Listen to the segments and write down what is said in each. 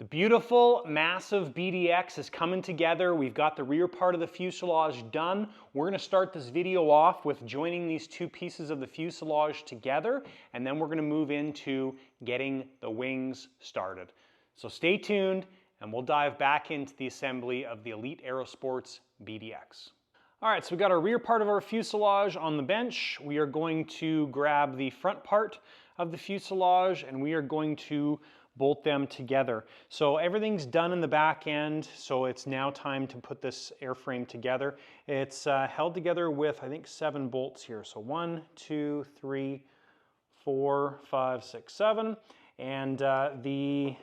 Beautiful, massive BDX is coming together. We've got the rear part of the fuselage done. We're going to start this video off with joining these two pieces of the fuselage together, and then we're going to move into getting the wings started. So stay tuned, and we'll dive back into the assembly of the Elite Aerosports BDX. All right, so we've got our rear part of our fuselage on the bench. We are going to grab the front part of the fuselage, and we are going to bolt them together. So everything's done in the back end, so it's now time to put this airframe together. It's held together with, I think, 7 bolts here. So 1, 2, 3, 4, 5, 6, 7. And the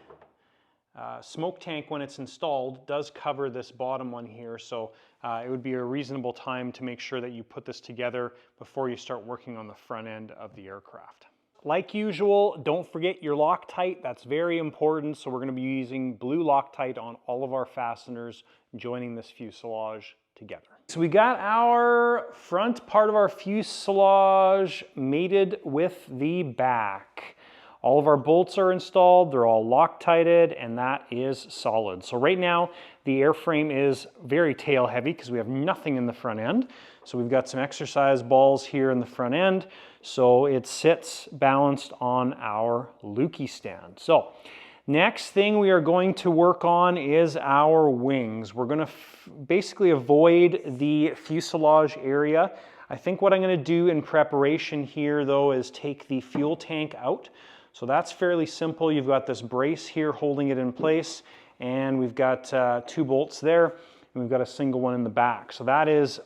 smoke tank, when it's installed, does cover this bottom one here. So it would be a reasonable time to make sure that you put this together before you start working on the front end of the aircraft. Like usual, don't forget your Loctite. That's very important. So we're going to be using blue Loctite on all of our fasteners, joining this fuselage together. So we got our front part of our fuselage mated with the back. All of our bolts are installed, they're all Loctited, and that is solid. So right now, the airframe is very tail heavy because we have nothing in the front end. So we've got some exercise balls here in the front end. So it sits balanced on our Lukey stand. So next thing we are going to work on is our wings. We're going to basically avoid the fuselage area. I think what I'm going to do in preparation here, though, is take the fuel tank out. So that's fairly simple. You've got this brace here holding it in place, and we've got 2 bolts there, and we've got a single one in the back. So that is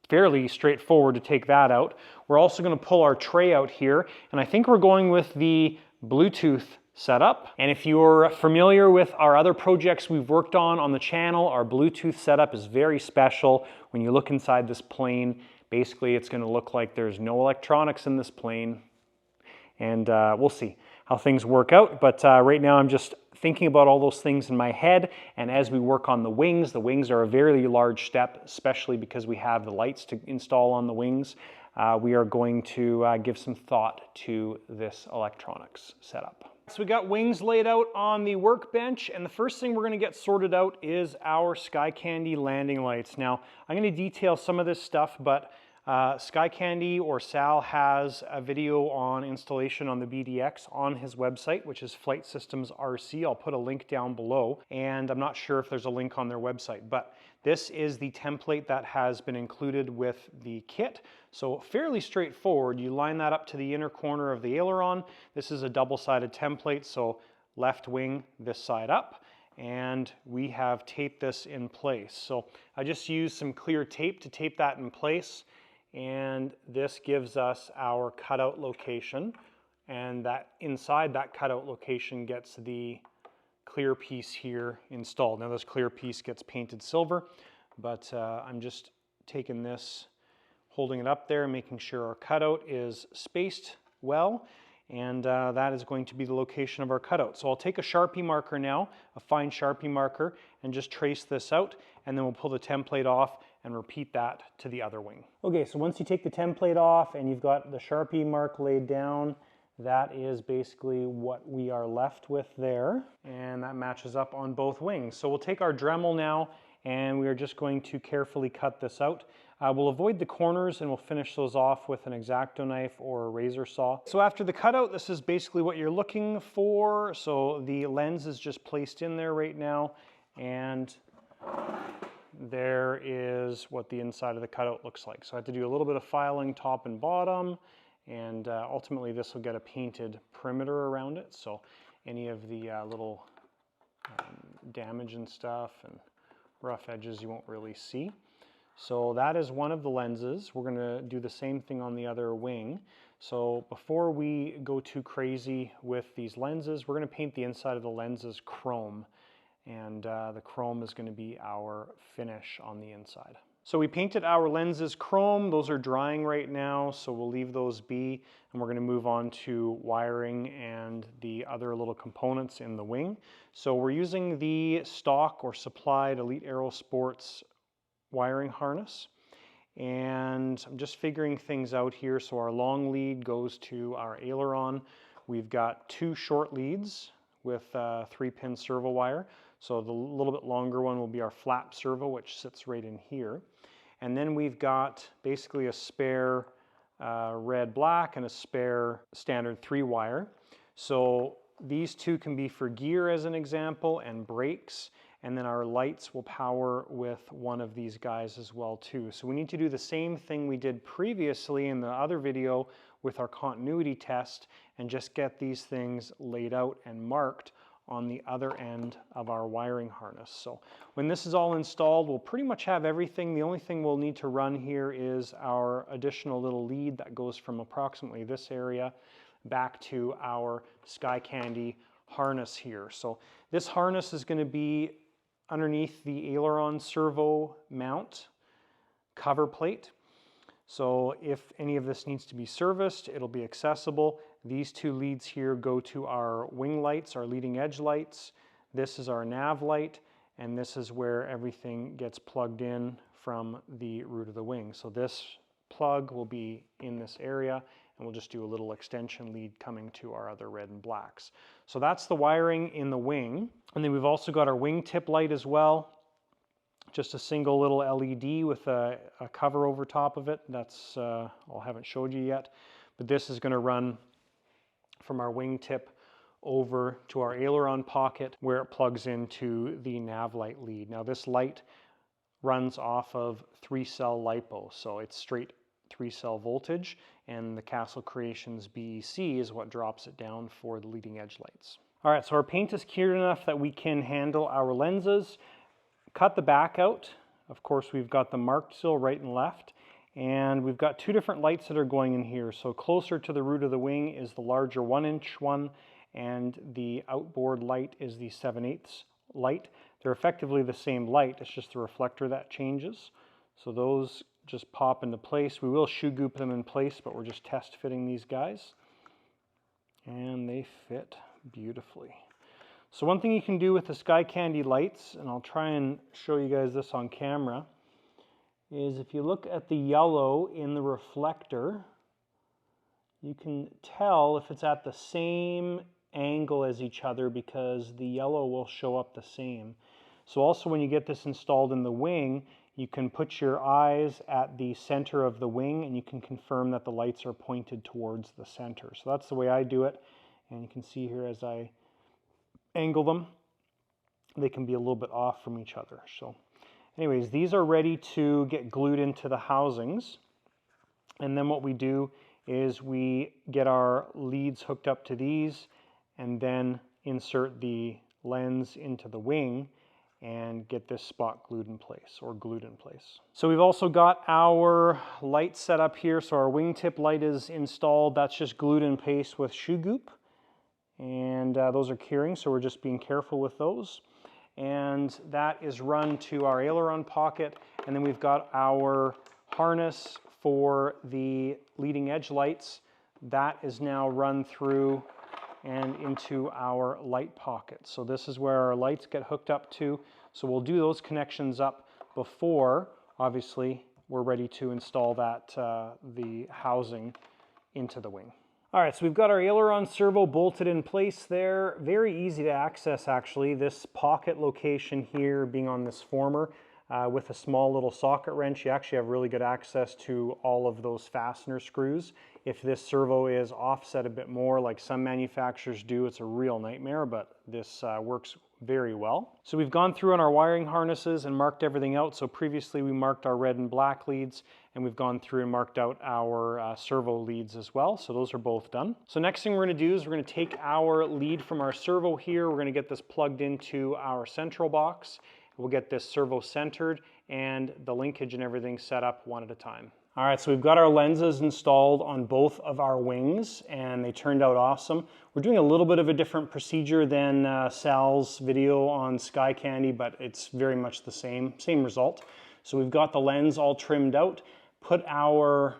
fairly straightforward to take that out. We're also going to pull our tray out here, and I think we're going with the Bluetooth setup. And if you're familiar with our other projects we've worked on the channel, our Bluetooth setup is very special. When you look inside this plane, basically it's going to look like there's no electronics in this plane, and we'll see how things work out. But right now I'm just thinking about all those things in my head, and as we work on the wings are a very large step, especially because we have the lights to install on the wings. We are going to give some thought to this electronics setup. So we got wings laid out on the workbench, and the first thing we're going to get sorted out is our Skycandy landing lights. Now, I'm going to detail some of this stuff, but Skycandy, or Sal, has a video on installation on the BDX on his website, which is Flight Systems RC. I'll put a link down below, and I'm not sure if there's a link on their website, but this is the template that has been included with the kit. So fairly straightforward. You line that up to the inner corner of the aileron. This is a double-sided template, so left wing this side up, and we have taped this in place. So I just used some clear tape to tape that in place, and this gives us our cutout location, and that inside that cutout location gets the clear piece here installed. Now this clear piece gets painted silver, but I'm just taking this, holding it up there, making sure our cutout is spaced well, and that is going to be the location of our cutout. So I'll take a Sharpie marker now, a fine Sharpie marker, and just trace this out, and then we'll pull the template off and repeat that to the other wing. Okay, so once you take the template off and you've got the Sharpie mark laid down, that is basically what we are left with there, and that matches up on both wings. So we'll take our Dremel now, and we are just going to carefully cut this out. We'll avoid the corners, and we'll finish those off with an X-Acto knife or a razor saw. So after the cutout, this is basically what you're looking for. So the lens is just placed in there right now, and there is what the inside of the cutout looks like. So I have to do a little bit of filing top and bottom, and ultimately this will get a painted perimeter around it. So any of the little damage and stuff and rough edges you won't really see. So that is one of the lenses. We're going to do the same thing on the other wing. So before we go too crazy with these lenses, we're going to paint the inside of the lenses chrome, and the chrome is going to be our finish on the inside. So we painted our lenses chrome. Those are drying right now, so we'll leave those be, and we're going to move on to wiring and the other little components in the wing. So we're using the stock or supplied Elite Aerosports wiring harness, and I'm just figuring things out here. So our long lead goes to our aileron. We've got 2 short leads with 3-pin servo wire. So the little bit longer one will be our flap servo, which sits right in here. And then we've got basically a spare red-black and a spare standard 3-wire. So these two can be for gear as an example and brakes, and then our lights will power with one of these guys as well too. So we need to do the same thing we did previously in the other video with our continuity test and just get these things laid out and marked on the other end of our wiring harness. So when this is all installed, we'll pretty much have everything. The only thing we'll need to run here is our additional little lead that goes from approximately this area back to our Skycandy harness here. So this harness is going to be underneath the aileron servo mount cover plate. So if any of this needs to be serviced, it'll be accessible. These two leads here go to our wing lights, our leading edge lights. This is our nav light, and this is where everything gets plugged in from the root of the wing. So this plug will be in this area, and we'll just do a little extension lead coming to our other red and blacks. So that's the wiring in the wing. And then we've also got our wing tip light as well. Just a single little LED with a cover over top of it. That's, I haven't showed you yet, but this is going to run from our wing tip over to our aileron pocket where it plugs into the nav light lead. Now this light runs off of 3-cell LiPo, so it's straight 3-cell voltage, and the Castle Creations BEC is what drops it down for the leading edge lights. All right, so our paint is cured enough that we can handle our lenses. Cut the back out. Of course, we've got them marked still right and left, and we've got two different lights that are going in here. So closer to the root of the wing is the larger 1-inch one, and the outboard light is the 7/8 light. They're effectively the same light, it's just the reflector that changes. So those just pop into place. We will shoe goop them in place, but we're just test fitting these guys, and they fit beautifully. So one thing you can do with the Skycandy lights, and I'll try and show you guys this on camera, is if you look at the yellow in the reflector, you can tell if it's at the same angle as each other because the yellow will show up the same. So also when you get this installed in the wing, you can put your eyes at the center of the wing and you can confirm that the lights are pointed towards the center. So that's the way I do it, and you can see here as I angle them, they can be a little bit off from each other. So anyways, these are ready to get glued into the housings, and then what we do is we get our leads hooked up to these and then insert the lens into the wing and get this spot glued in place or glued in place. So we've also got our light set up here. So our wingtip light is installed. That's just glued in place with shoe goop. And those are curing, so we're just being careful with those. And that is run to our aileron pocket, and then we've got our harness for the leading edge lights. That is now run through and into our light pocket. So this is where our lights get hooked up to. So we'll do those connections up before, obviously, we're ready to install that, the housing into the wing. All right, so we've got our aileron servo bolted in place there. Very easy to access, actually. This pocket location here being on this former with a small little socket wrench, you actually have really good access to all of those fastener screws. If this servo is offset a bit more, like some manufacturers do, it's a real nightmare, but this works very well. So we've gone through on our wiring harnesses and marked everything out. So previously we marked our red and black leads, and we've gone through and marked out our servo leads as well. So those are both done. So next thing we're going to do is we're going to take our lead from our servo here. We're going to get this plugged into our central box. We'll get this servo centered and the linkage and everything set up one at a time. All right, so we've got our lenses installed on both of our wings, and they turned out awesome. We're doing a little bit of a different procedure than Sal's video on Skycandy, but it's very much the same result. So we've got the lens all trimmed out, put our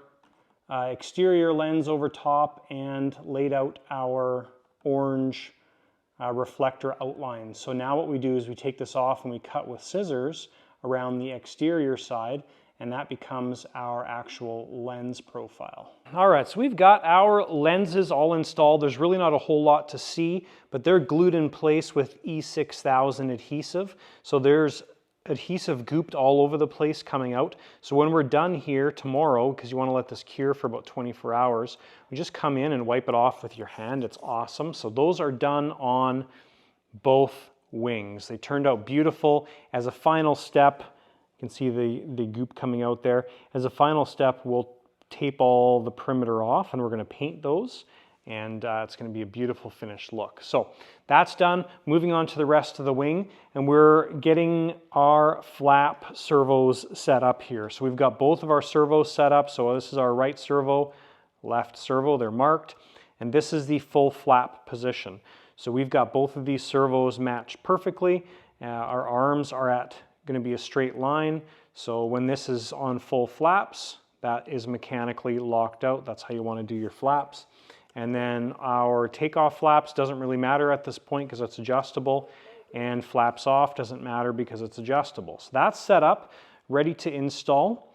exterior lens over top, and laid out our orange reflector outline. So now what we do is we take this off and we cut with scissors around the exterior side, and that becomes our actual lens profile. All right, so we've got our lenses all installed. There's really not a whole lot to see, but they're glued in place with E6000 adhesive. So there's adhesive gooped all over the place coming out. So when we're done here tomorrow, because you want to let this cure for about 24 hours, we just come in and wipe it off with your hand. It's awesome. So those are done on both wings. They turned out beautiful. As a final step, you can see the goop coming out there. As a final step, we'll tape all the perimeter off and we're going to paint those, and it's going to be a beautiful finished look. So that's done. Moving on to the rest of the wing, and we're getting our flap servos set up here. So we've got both of our servos set up. So this is our right servo, left servo, they're marked, and this is the full flap position. So we've got both of these servos matched perfectly. Our arms are going to be a straight line. So when this is on full flaps, that is mechanically locked out. That's how you want to do your flaps. And then our takeoff flaps doesn't really matter at this point because it's adjustable, and flaps off doesn't matter because it's adjustable. So that's set up, ready to install,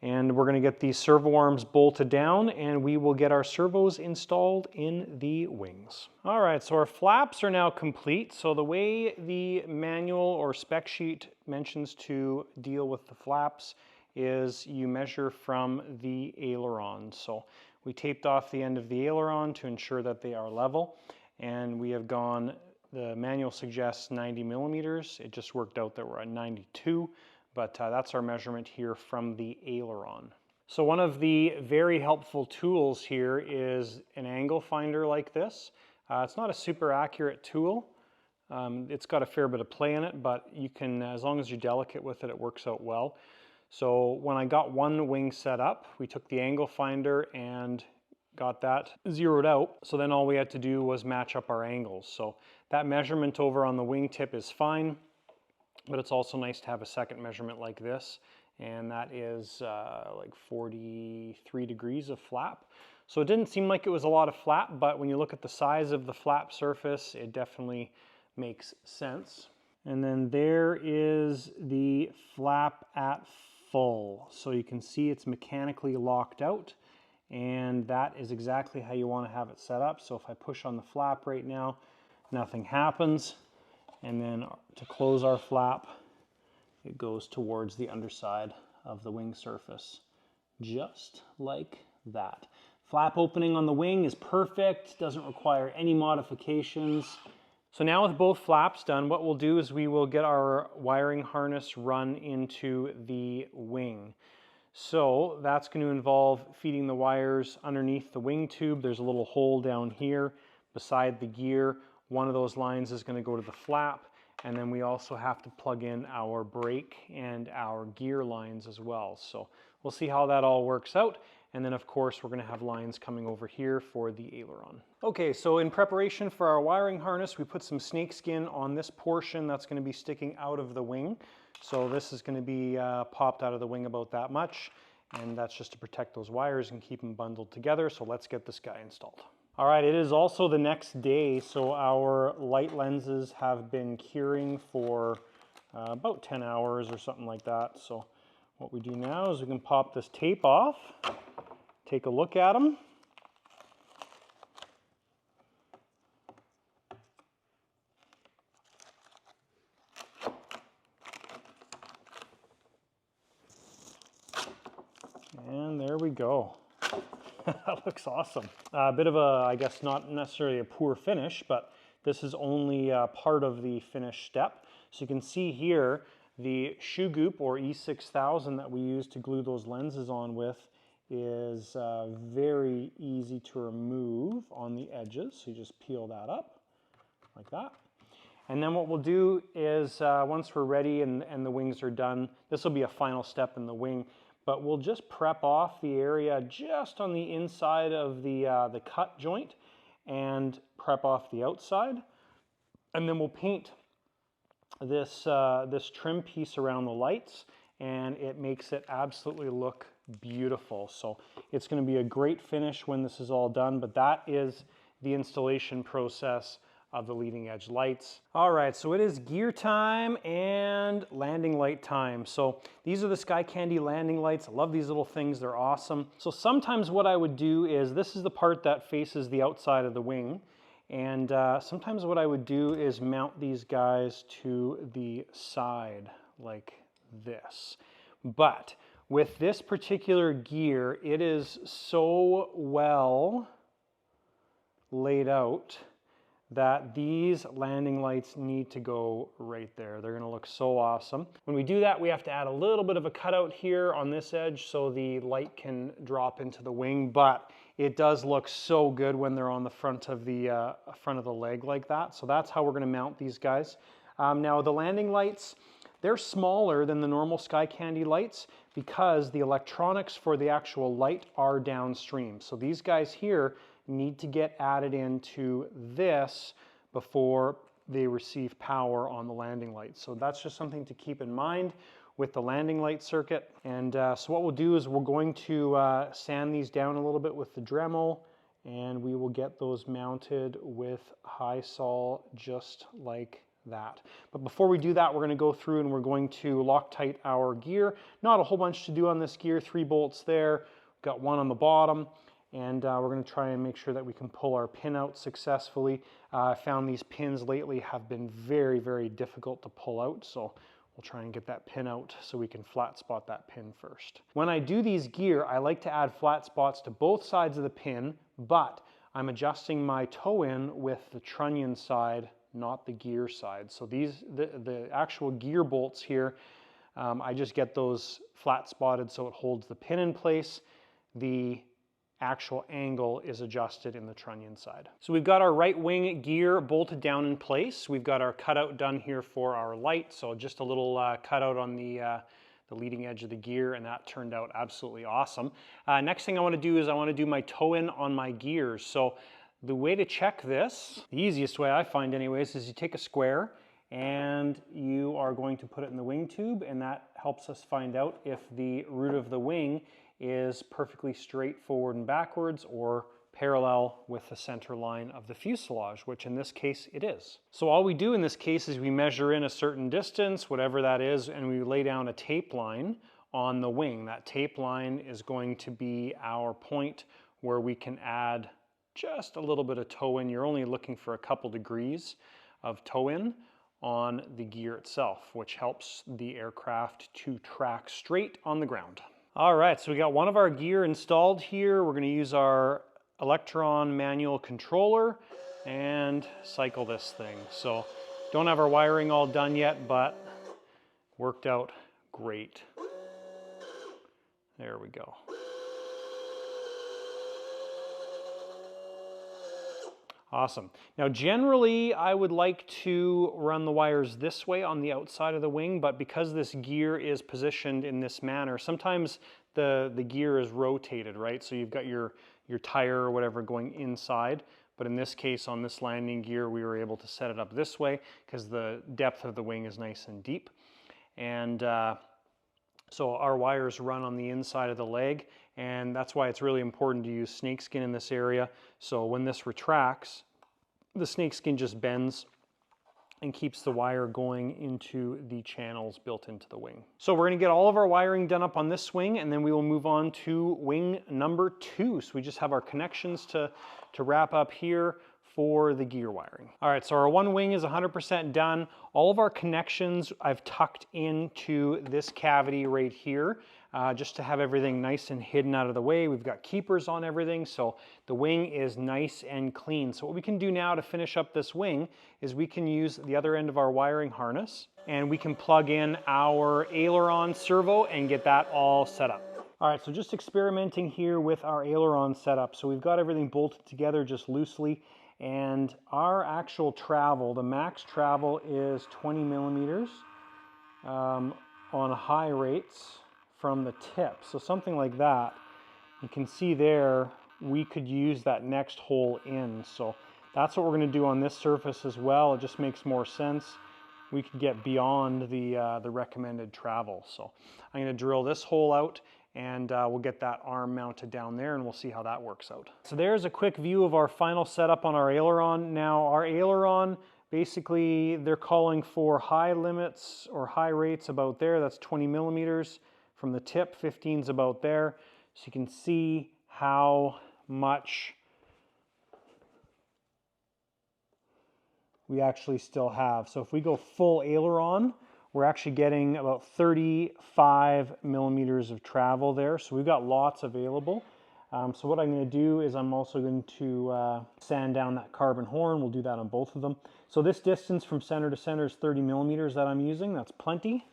and we're going to get these servo arms bolted down, and we will get our servos installed in the wings. All right, so our flaps are now complete. So the way the manual or spec sheet mentions to deal with the flaps is you measure from the aileron. So we taped off the end of the aileron to ensure that they are level, and we have gone, the manual suggests 90 millimeters. It just worked out that we're at 92, but that's our measurement here from the aileron. So one of the very helpful tools here is an angle finder like this. It's not a super accurate tool. It's got a fair bit of play in it, but you can, as long as you're delicate with it, it works out well. So when I got one wing set up, we took the angle finder and got that zeroed out. So then all we had to do was match up our angles. So that measurement over on the wingtip is fine, but it's also nice to have a second measurement like this. And that is like 43 degrees of flap. So it didn't seem like it was a lot of flap, but when you look at the size of the flap surface, it definitely makes sense. And then there is the flap at full. So you can see it's mechanically locked out, and that is exactly how you want to have it set up. So if I push on the flap right now, nothing happens. And then to close our flap, it goes towards the underside of the wing surface, just like that. Flap opening on the wing is perfect, doesn't require any modifications. So now with both flaps done, what we'll do is we will get our wiring harness run into the wing. So that's going to involve feeding the wires underneath the wing tube. There's a little hole down here beside the gear. One of those lines is going to go to the flap, and then we also have to plug in our brake and our gear lines as well. So we'll see how that all works out. And then of course we're going to have lines coming over here for the aileron. Okay, so in preparation for our wiring harness, we put some snakeskin on this portion that's going to be sticking out of the wing. So this is going to be popped out of the wing about that much, and that's just to protect those wires and keep them bundled together. So let's get this guy installed. All right, it is also the next day, so our light lenses have been curing for about 10 hours or something like that. So what we do now is we can pop this tape off, take a look at them. And there we go. That looks awesome. A bit of a, I guess not necessarily a poor finish, but this is only part of the finish step. So you can see here the shoe goop or E6000 that we use to glue those lenses on with is very easy to remove on the edges. So you just peel that up like that. And then what we'll do is once we're ready and the wings are done, this will be a final step in the wing, but we'll just prep off the area just on the inside of the cut joint and prep off the outside. And then we'll paint this, this trim piece around the lights, and it makes it absolutely look beautiful. So it's going to be a great finish when this is all done, but that is the installation process of the leading edge lights. All right, so it is gear time and landing light time. So these are the Skycandy landing lights. I love these little things, they're awesome. So sometimes what I would do is, this is the part that faces the outside of the wing. And sometimes what I would do is mount these guys to the side like this. But with this particular gear, it is so well laid out that these landing lights need to go right there. They're gonna look so awesome. When we do that, we have to add a little bit of a cutout here on this edge so the light can drop into the wing, but it does look so good when they're on the front of the leg like that. So that's how we're gonna mount these guys. Now the landing lights, they're smaller than the normal Skycandy lights because the electronics for the actual light are downstream. So these guys here need to get added into this before they receive power on the landing light. So that's just something to keep in mind with the landing light circuit. And so what we'll do is we're going to sand these down a little bit with the Dremel, and we will get those mounted with high sol just like that. But before we do that, we're going to go through and we're going to Loctite our gear. Not a whole bunch to do on this gear, 3 bolts there, we've got 1 on the bottom. And we're going to try and make sure that we can pull our pin out successfully. I found these pins lately have been very, very difficult to pull out, so we'll try and get that pin out so we can flat spot that pin first. When I do these gear, I like to add flat spots to both sides of the pin, but I'm adjusting my toe in with the trunnion side, not the gear side. So the actual gear bolts here, I just get those flat spotted so it holds the pin in place. The actual angle is adjusted in the trunnion side. So we've got our right wing gear bolted down in place. We've got our cutout done here for our light. So just a little cutout on the leading edge of the gear, and that turned out absolutely awesome. Next thing I want to do is I want to do my toe in on my gears. So the way to check this, the easiest way I find anyways, is you take a square and you are going to put it in the wing tube, and that helps us find out if the root of the wing is perfectly straight forward and backwards or parallel with the center line of the fuselage, which in this case it is. So all we do in this case is we measure in a certain distance, whatever that is, and we lay down a tape line on the wing. That tape line is going to be our point where we can add just a little bit of toe in. You're only looking for a couple degrees of toe in on the gear itself, which helps the aircraft to track straight on the ground. All right, so we got one of our gear installed here. We're going to use our Electron manual controller and cycle this thing. So don't have our wiring all done yet, but worked out great. There we go. Awesome. Now generally I would like to run the wires this way on the outside of the wing, but because this gear is positioned in this manner, sometimes the gear is rotated, right? So you've got your tire or whatever going inside, but in this case on this landing gear we were able to set it up this way because the depth of the wing is nice and deep. And so our wires run on the inside of the leg, and that's why it's really important to use snakeskin in this area. So when this retracts, the snakeskin just bends and keeps the wire going into the channels built into the wing. So we're going to get all of our wiring done up on this wing, and then we will move on to wing number 2. So we just have our connections to wrap up here for the gear wiring. All right, so our one wing is 100% done. All of our connections I've tucked into this cavity right here, just to have everything nice and hidden out of the way. We've got keepers on everything, so the wing is nice and clean. So what we can do now to finish up this wing is we can use the other end of our wiring harness, and we can plug in our aileron servo and get that all set up. All right, so just experimenting here with our aileron setup. So we've got everything bolted together just loosely, and our actual travel, the max travel is 20 millimeters on high rates from the tip. So something like that. You can see there, we could use that next hole in. So that's what we're going to do on this surface as well. It just makes more sense. We could get beyond the recommended travel. So I'm going to drill this hole out, and we'll get that arm mounted down there and we'll see how that works out. So there's a quick view of our final setup on our aileron. Now our aileron, basically they're calling for high limits or high rates about there. That's 20 millimeters from the tip, 15's about there. So you can see how much we actually still have. So if we go full aileron, we're actually getting about 35 millimeters of travel there. So we've got lots available. So what I'm going to do is I'm also going to sand down that carbon horn. We'll do that on both of them. So this distance from center to center is 30 millimeters that I'm using. That's plenty.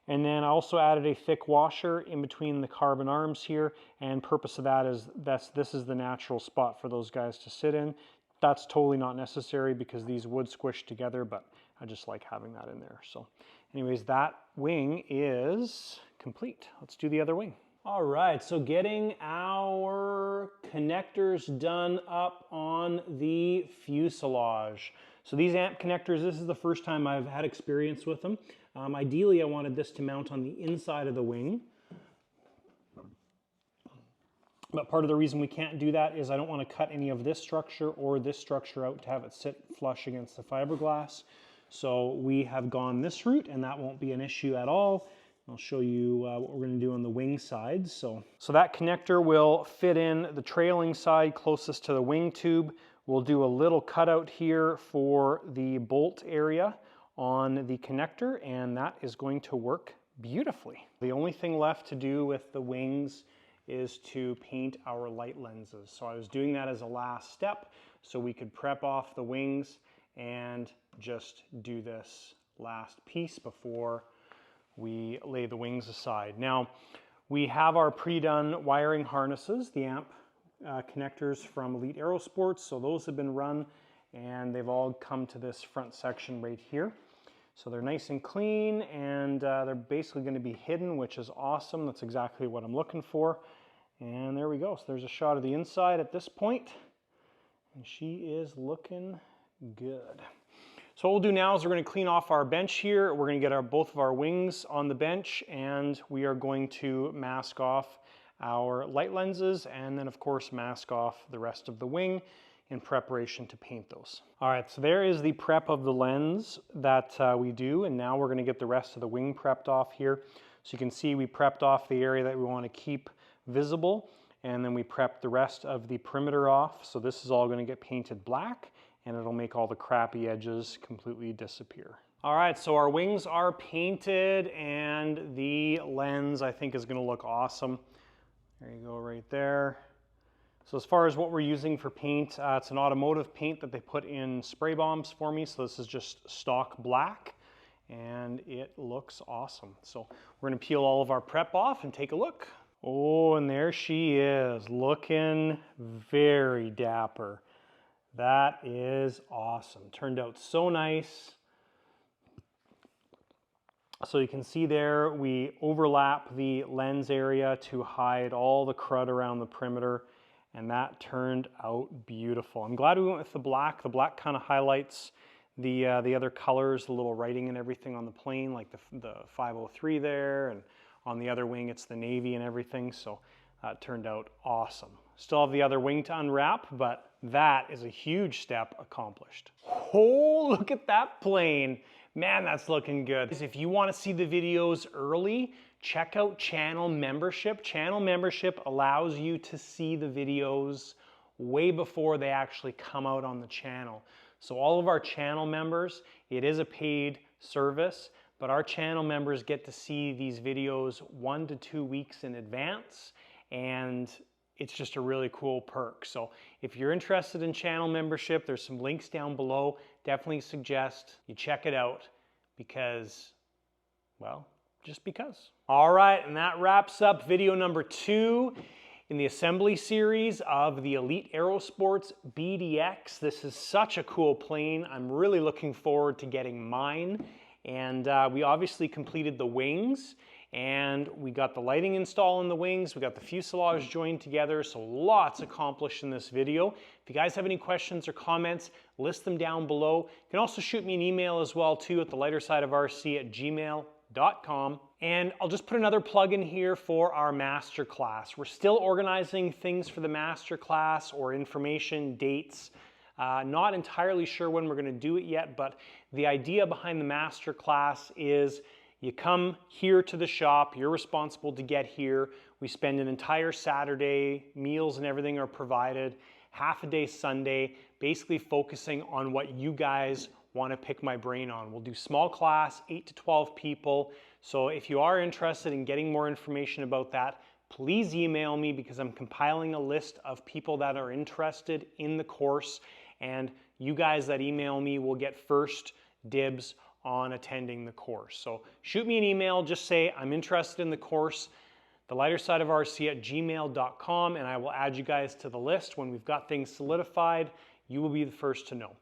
And then I also added a thick washer in between the carbon arms here. And purpose of that is this is the natural spot for those guys to sit in. That's totally not necessary because these would squish together, but I just like having that in there. So anyways, that wing is complete. Let's do the other wing. All right, so getting our connectors done up on the fuselage. So these amp connectors, this is the first time I've had experience with them. Ideally, I wanted this to mount on the inside of the wing. But part of the reason we can't do that is I don't want to cut any of this structure or this structure out to have it sit flush against the fiberglass. So we have gone this route and that won't be an issue at all. I'll show you what we're going to do on the wing sides. So that connector will fit in the trailing side closest to the wing tube. We'll do a little cutout here for the bolt area on the connector, and that is going to work beautifully. The only thing left to do with the wings is to paint our light lenses. So I was doing that as a last step so we could prep off the wings and just do this last piece before we lay the wings aside. Now, we have our pre-done wiring harnesses, the amp connectors from Elite Aerosports, so those have been run and they've all come to this front section right here. So they're nice and clean and they're basically going to be hidden, which is awesome. That's exactly what I'm looking for. And there we go. So there's a shot of the inside at this point, and she is looking good. So what we'll do now is we're going to clean off our bench here. We're going to get both of our wings on the bench, and we are going to mask off our light lenses and then of course mask off the rest of the wing in preparation to paint those. All right, so there is the prep of the lens that we do, and now we're going to get the rest of the wing prepped off here. So you can see we prepped off the area that we want to keep visible, and then we prepped the rest of the perimeter off. So this is all going to get painted black, and it'll make all the crappy edges completely disappear. All right, so our wings are painted, and the lens I think is going to look awesome. There you go, right there. So as far as what we're using for paint, it's an automotive paint that they put in spray bombs for me. So this is just stock black, and it looks awesome. So we're going to peel all of our prep off and take a look. Oh, and there she is, looking very dapper. That is awesome. Turned out so nice. So you can see there, we overlap the lens area to hide all the crud around the perimeter, and that turned out beautiful. I'm glad we went with the black. The black kind of highlights the other colors, the little writing and everything on the plane, like the 503 there, and on the other wing it's the navy and everything, so it turned out awesome. Still have the other wing to unwrap, but that is a huge step accomplished. Oh, look at that plane. Man, that's looking good. If you want to see the videos early, check out channel membership. Channel membership allows you to see the videos way before they actually come out on the channel. So all of our channel members, it is a paid service, but our channel members get to see these videos 1 to 2 weeks in advance, and it's just a really cool perk. So if you're interested in channel membership, there's some links down below. Definitely suggest you check it out because, well, just because. All right, and that wraps up video number 2 in the assembly series of the Elite Aerosports BDX. This is such a cool plane. I'm really looking forward to getting mine. And we obviously completed the wings, and we got the lighting install in the wings, we got the fuselage joined together, so lots accomplished in this video. If you guys have any questions or comments, list them down below. You can also shoot me an email as well too at thelightersideofrc@gmail.com. thelightersideofrc.com. And I'll just put another plug in here for our masterclass. We're still organizing things for the masterclass, or information, dates. Not entirely sure when we're going to do it yet, but the idea behind the masterclass is you come here to the shop, you're responsible to get here. We spend an entire Saturday, meals and everything are provided, half a day Sunday, basically focusing on what you guys want to pick my brain on. We'll do small class, 8 to 12 people. So if you are interested in getting more information about that, please email me, because I'm compiling a list of people that are interested in the course, and you guys that email me will get first dibs on attending the course. So shoot me an email, just say I'm interested in the course, thelightersideofrc@gmail.com, and I will add you guys to the list. When we've got things solidified, you will be the first to know.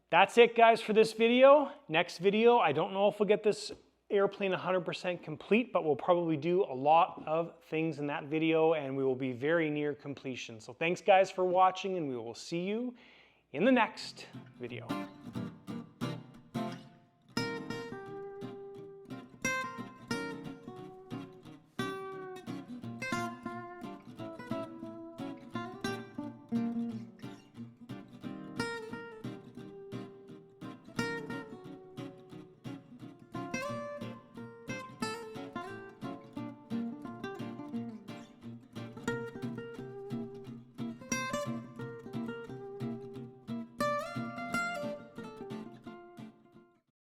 That's it, guys, for this video. Next video, I don't know if we'll get this airplane 100% complete, but we'll probably do a lot of things in that video, and we will be very near completion. So thanks, guys, for watching, and we will see you in the next video.